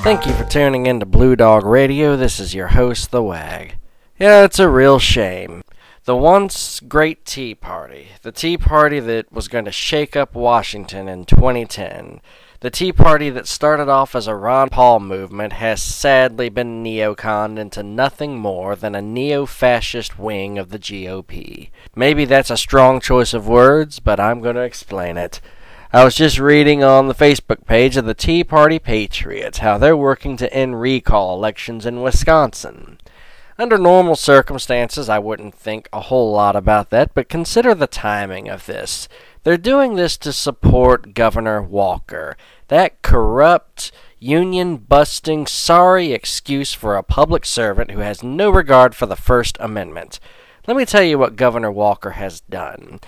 Thank you for tuning in to Blue Dog Radio. This is your host, The Wag. Yeah, it's a real shame. The once great Tea Party, the Tea Party that was going to shake up Washington in 2010, the Tea Party that started off as a Ron Paul movement has sadly been neoconned into nothing more than a neo-fascist wing of the GOP. Maybe that's a strong choice of words, but I'm going to explain it. I was just reading on the Facebook page of the Tea Party Patriots how they're working to end recall elections in Wisconsin. Under normal circumstances, I wouldn't think a whole lot about that, but consider the timing of this. They're doing this to support Governor Walker, that corrupt, union-busting, sorry excuse for a public servant who has no regard for the First Amendment. Let me tell you what Governor Walker has done.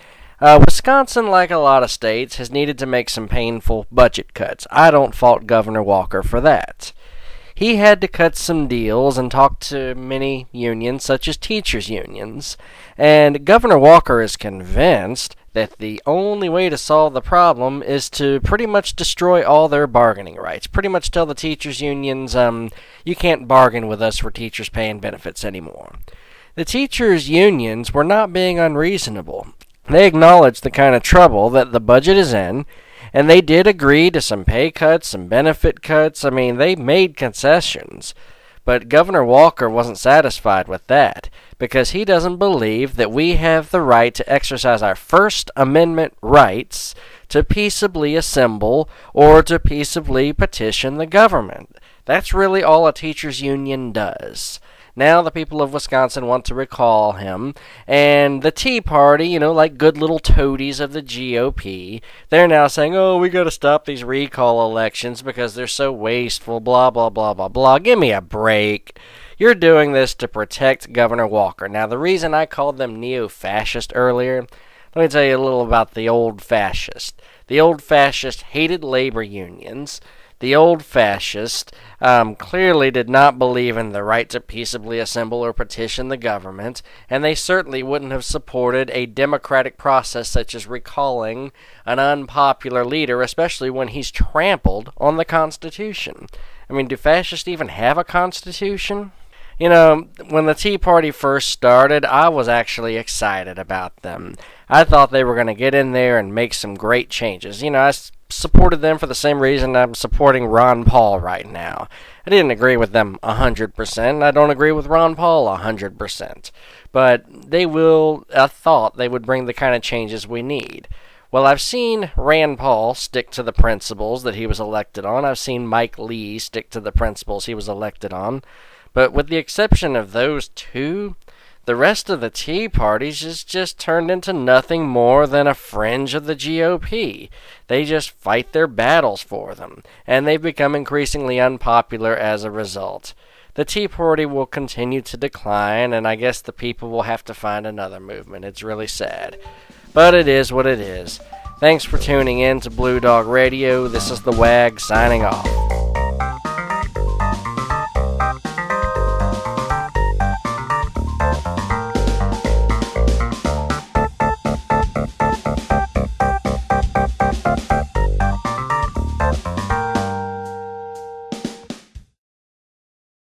Wisconsin, like a lot of states, has needed to make some painful budget cuts. I don't fault Governor Walker for that. He had to cut some deals and talk to many unions, such as teachers' unions. And Governor Walker is convinced that the only way to solve the problem is to pretty much destroy all their bargaining rights. Pretty much tell the teachers' unions, you can't bargain with us for teachers' pay and benefits anymore. The teachers' unions were not being unreasonable. They acknowledged the kind of trouble that the budget is in, and they did agree to some pay cuts, some benefit cuts. I mean, they made concessions. But Governor Walker wasn't satisfied with that, because he doesn't believe that we have the right to exercise our First Amendment rights to peaceably assemble or to peaceably petition the government. That's really all a teachers' union does. Now the people of Wisconsin want to recall him, and the Tea Party, like good little toadies of the GOP, they're now saying, oh, we gotta stop these recall elections because they're so wasteful, blah, blah, blah, blah, blah. Give me a break. You're doing this to protect Governor Walker. Now, the reason I called them neo-fascist earlier, let me tell you a little about the old fascist. The old fascist hated labor unions. The old fascist clearly did not believe in the right to peaceably assemble or petition the government, and they certainly wouldn't have supported a democratic process such as recalling an unpopular leader, especially when he's trampled on the Constitution. I mean, do fascists even have a Constitution? When the Tea Party first started, I was actually excited about them. I thought they were going to get in there and make some great changes. I supported them for the same reason I'm supporting Ron Paul right now. I didn't agree with them 100%. I don't agree with Ron Paul 100%. But I thought they would bring the kind of changes we need. Well, I've seen Rand Paul stick to the principles that he was elected on. I've seen Mike Lee stick to the principles he was elected on. But with the exception of those two, the rest of the Tea Parties is just turned into nothing more than a fringe of the GOP. They just fight their battles for them, and they've become increasingly unpopular as a result. The Tea Party will continue to decline, and I guess the people will have to find another movement. It's really sad. But it is what it is. Thanks for tuning in to Blue Dog Radio. This is The Wag signing off.